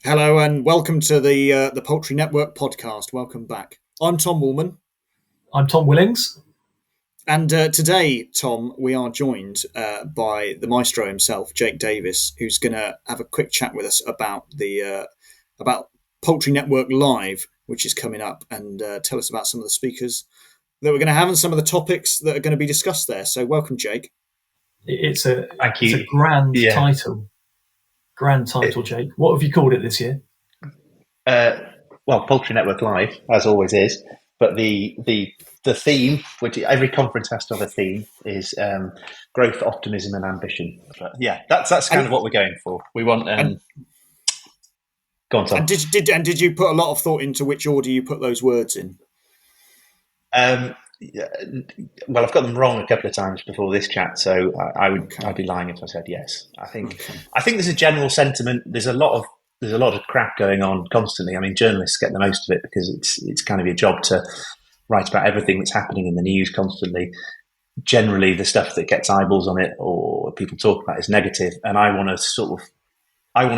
Hello and welcome to the Poultry Network podcast. Welcome back. I'm Tom Woolman. I'm Tom Willings. And today, Tom, we are joined by the maestro himself, Jake Davies, who's going to have a quick chat with us about about Poultry Network Live, which is coming up, and tell us about some of the speakers that we're going to have and some of the topics that are going to be discussed there. So welcome, Jake. It's a grand title. Grand title, Jake. What have you called it this year? Well, Poultry Network Live, as always is. But the theme, which every conference has to have a theme, is growth, optimism, and ambition. But yeah, that's kind of what we're going for. We want. Go on, Tom. And did you put a lot of thought into which order you put those words in? Well, I've got them wrong a couple of times before this chat, so I'd be lying if I said yes. I think there's a general sentiment. There's a lot of crap going on constantly. I mean, journalists get the most of it because it's kind of your job to write about everything that's happening in the news constantly. Generally, the stuff that gets eyeballs on it or people talk about is negative, and I want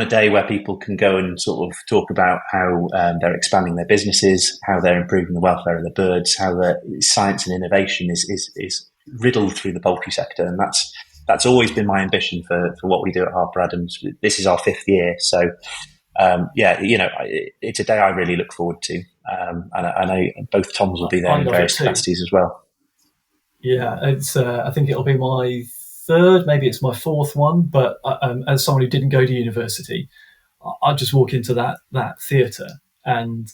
a day where people can go and sort of talk about how they're expanding their businesses, how they're improving the welfare of the birds, how the science and innovation is riddled through the poultry sector. And that's always been my ambition for what we do at Harper Adams. This is our 5th year. So, it's a day I really look forward to. And I know both Toms will be there in various capacities as well. Yeah, I think it'll be my 3rd, maybe it's my 4th one, but as someone who didn't go to university, I just walk into that theatre and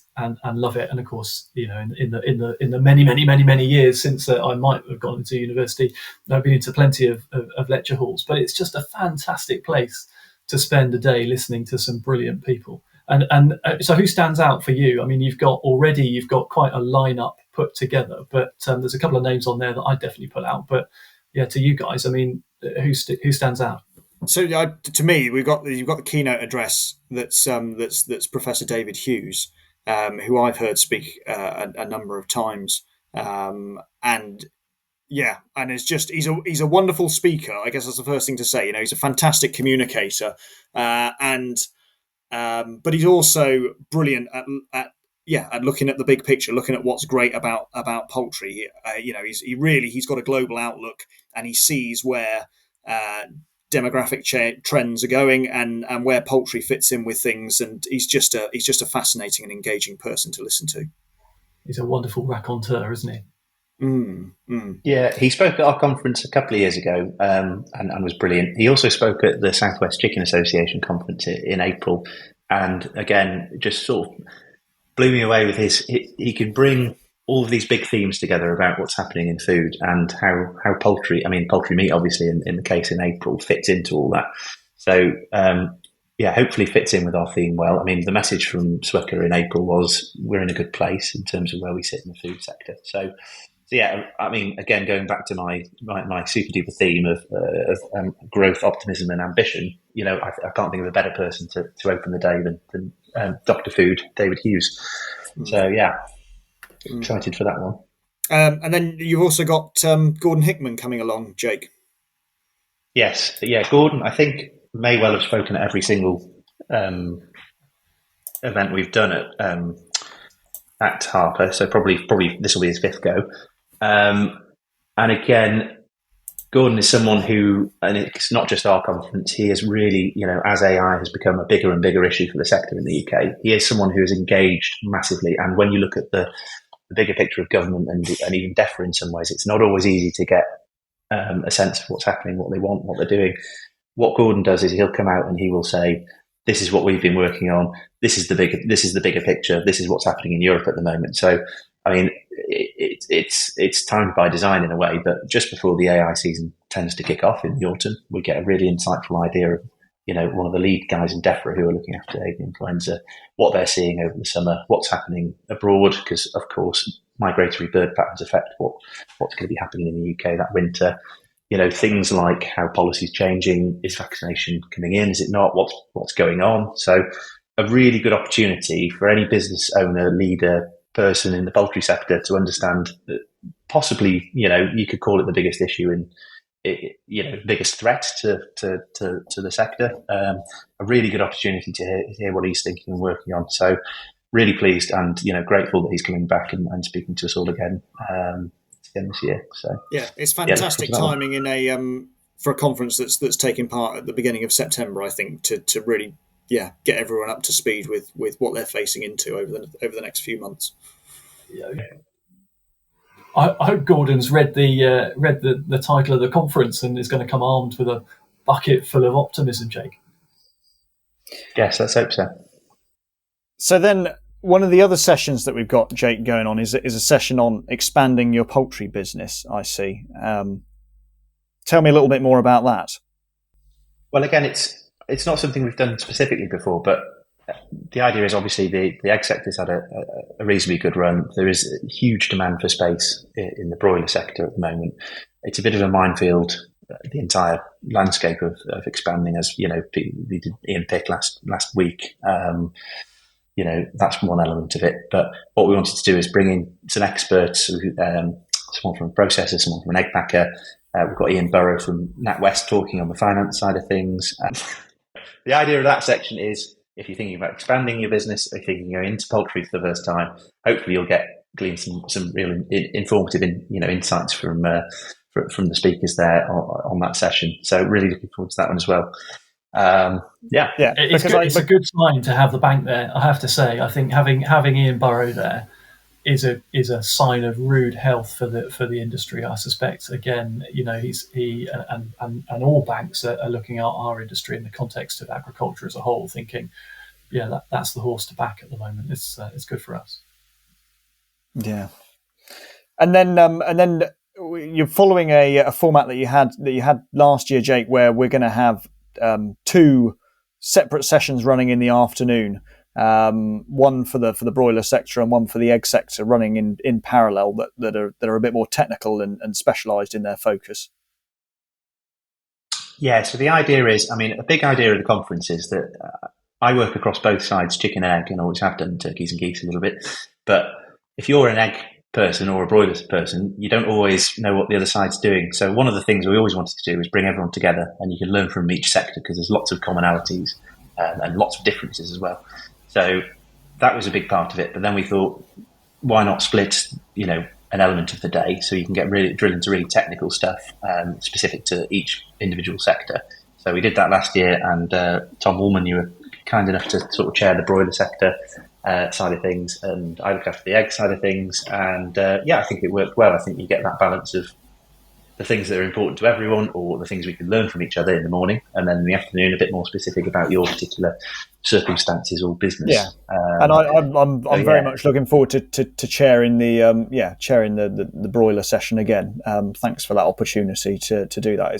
love it. And of course, you know, in the many years since I might have gone into university, I've been into plenty of lecture halls. But it's just a fantastic place to spend a day listening to some brilliant people. And so, who stands out for you? I mean, you've got quite a lineup put together, but there's a couple of names on there that I definitely put out, but. Yeah, to you guys, I mean, who stands out? So to me, you've got the keynote address that's Professor David Hughes, who I've heard speak a number of times, and he's a wonderful speaker. I guess that's the first thing to say. You know, he's a fantastic communicator, but he's also brilliant at looking at the big picture, looking at what's great about poultry. He's got a global outlook, and he sees where demographic trends are going and where poultry fits in with things. And he's just a fascinating and engaging person to listen to. He's a wonderful raconteur, isn't he? Yeah, he spoke at our conference a couple of years ago and was brilliant. He also spoke at the Southwest Chicken Association conference in April, and again, just sort of blew me away with he could bring all of these big themes together about what's happening in food and how poultry meat, obviously, in the case in April, fits into all that. So, hopefully fits in with our theme well. I mean, the message from Swicker in April was we're in a good place in terms of where we sit in the food sector. So yeah, I mean, again, going back to my super duper theme of growth, optimism, and ambition, you know, I can't think of a better person to open the day than Dr. Food, David Hughes. So yeah, excited for that one. And then you've also got Gordon Hickman coming along, Jake. Yes, yeah, Gordon, I think may well have spoken at every single event we've done at Harper. So probably this will be his 5th go. And again, Gordon is someone who, and it's not just our conference, he is really, you know, as AI has become a bigger and bigger issue for the sector in the UK, he is someone who is engaged massively. And when you look at the bigger picture of government and even Defra in some ways, it's not always easy to get a sense of what's happening, what they want, what they're doing. What Gordon does is he'll come out and he will say, this is what we've been working on. This is the bigger picture. This is what's happening in Europe at the moment. So, I mean, it's timed by design in a way, but just before the AI season tends to kick off in the autumn, we get a really insightful idea of, you know, one of the lead guys in Defra who are looking after avian influenza, what they're seeing over the summer, what's happening abroad, because of course migratory bird patterns affect what's going to be happening in the UK that winter. You know, things like how policy is changing, is vaccination coming in, is it not, what's going on. So a really good opportunity for any business owner, leader, person in the poultry sector to understand that possibly, you know, you could call it the biggest issue biggest threat to the sector. A really good opportunity to hear what he's thinking and working on. So really pleased and grateful that he's coming back and speaking to us all again this year. So yeah, it's fantastic timing in a for a conference that's taking part at the beginning of September. I think to really get everyone up to speed with what they're facing into over the next few months. Yeah. I hope Gordon's read the title of the conference and is going to come armed with a bucket full of optimism, Jake. Yes, let's hope so. So then, one of the other sessions that we've got, Jake, going on is a session on expanding your poultry business. I see. Tell me a little bit more about that. Well, again, it's not something we've done specifically before, but the idea is obviously the egg sector's had a reasonably good run. There is a huge demand for space in the broiler sector at the moment. It's a bit of a minefield, the entire landscape of expanding, as we did Ian Pick last week. That's one element of it. But what we wanted to do is bring in some experts, someone from a processor, someone from an egg packer. We've got Ian Burrow from NatWest talking on the finance side of things. The idea of that section is, if you're thinking about expanding your business, if you're going into poultry for the first time, hopefully you'll glean some real informative insights from the speakers there on that session. So really looking forward to that one as well. It's a good sign to have the bank there. I have to say, I think having Ian Burrow there is a sign of rude health for the industry. I suspect, again, he and all banks are looking at our industry in the context of agriculture as a whole, thinking, that's the horse to back at the moment. It's good for us. Yeah, and then you're following a format that you had last year, Jake, where we're going to have two separate sessions running in the afternoon. One for the broiler sector and one for the egg sector, running in parallel, that are a bit more technical and specialised in their focus. Yeah, so the idea is, a big idea of the conference is that I work across both sides, chicken and egg, and always have done turkeys and geese a little bit. But if you're an egg person or a broiler person, you don't always know what the other side's doing. So one of the things we always wanted to do is bring everyone together, and you can learn from each sector because there's lots of commonalities and lots of differences as well. So that was a big part of it. But then we thought, why not split, an element of the day so you can get really drill into really technical stuff specific to each individual sector. So we did that last year, and Tom Woolman, you were kind enough to sort of chair the broiler sector side of things, and I look after the egg side of things. And I think it worked well. I think you get that balance of the things that are important to everyone, or the things we can learn from each other in the morning, and then in the afternoon a bit more specific about your particular circumstances or business. Yeah, and I'm very much looking forward to chairing the broiler session again. Thanks for that opportunity to do that.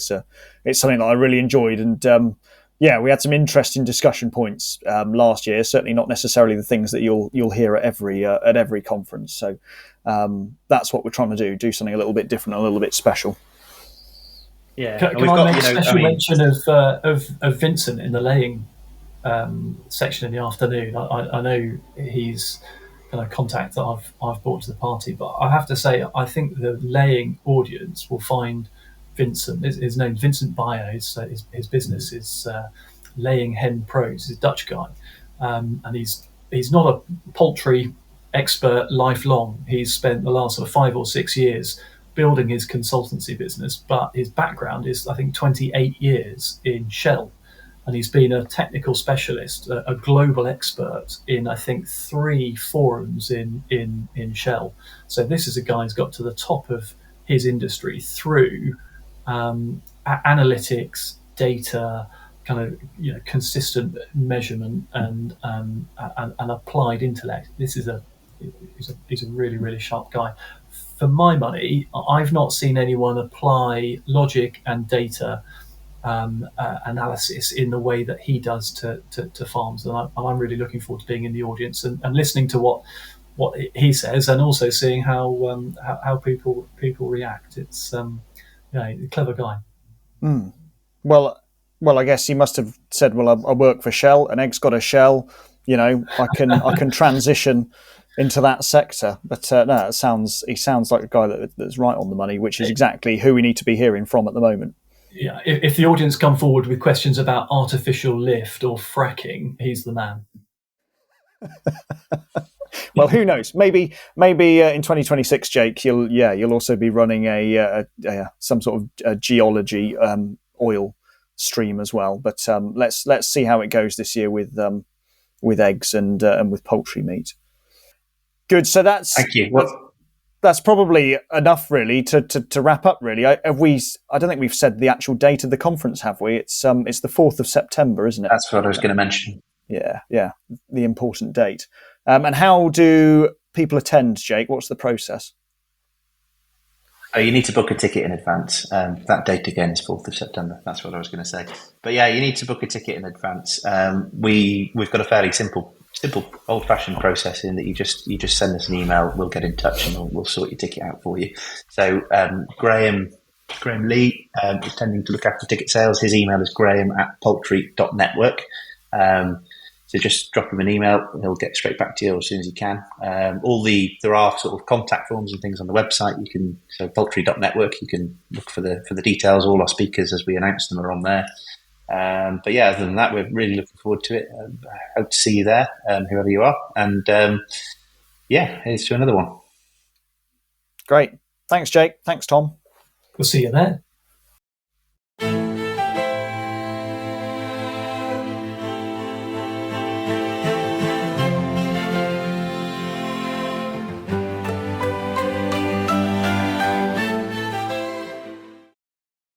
It's something that I really enjoyed, and we had some interesting discussion points last year. Certainly not necessarily the things that you'll hear at every conference. So that's what we're trying to do something a little bit different, a little bit special. Yeah, can I make special mention of Vincent in the laying section in the afternoon? I know he's kind of contact that I've brought to the party, but I have to say, I think the laying audience will find Vincent. His name's Vincent Beyer. His business is Laying Hen Pros. He's a Dutch guy, and he's not a poultry expert lifelong. He's spent the last sort of 5 or 6 years building his consultancy business, but his background is, I think, 28 years in shell, and he's been a technical specialist, a global expert in, I think, 3 forums in shell. So this is a guy who's got to the top of his industry through analytics, data, kind of consistent measurement and applied intellect. He's a really, really sharp guy. For my money, I've not seen anyone apply logic and data analysis in the way that he does to farms, and I'm really looking forward to being in the audience and listening to what he says, and also seeing how people react. It's a clever guy. Well, I guess he must have said, "Well, I work for Shell. An egg's got a shell. I can transition into that sector. But no, he sounds like a guy that's right on the money, which is exactly who we need to be hearing from at the moment. Yeah, if the audience come forward with questions about artificial lift or fracking, he's the man. Well, who knows? Maybe in 2026, Jake, you'll also be running some sort of geology oil stream as well. But let's see how it goes this year with eggs and with poultry meat. Good. So thank you. That's probably enough, really, to wrap up. Really, I don't think we've said the actual date of the conference, have we? It's the 4th of September, isn't it? That's what I was going to mention. Yeah, the important date. And how do people attend, Jake? What's the process? Oh, you need to book a ticket in advance. That date again is 4th of September. That's what I was going to say. But yeah, you need to book a ticket in advance. We've got a fairly simple old-fashioned process in that you just send us an email, we'll get in touch and we'll sort your ticket out for you. So Graham Lee is tending to look after ticket sales. His email is graham@poultry.network. So just drop him an email, he'll get straight back to you as soon as he can. There are sort of contact forms and things on the website. So poultry.network, you can look for the details. All our speakers, as we announce them, are on there. But yeah, other than that, we're really looking forward to it. I hope to see you there, whoever you are. And here's to another one. Great. Thanks, Jake. Thanks, Tom. We'll see you there.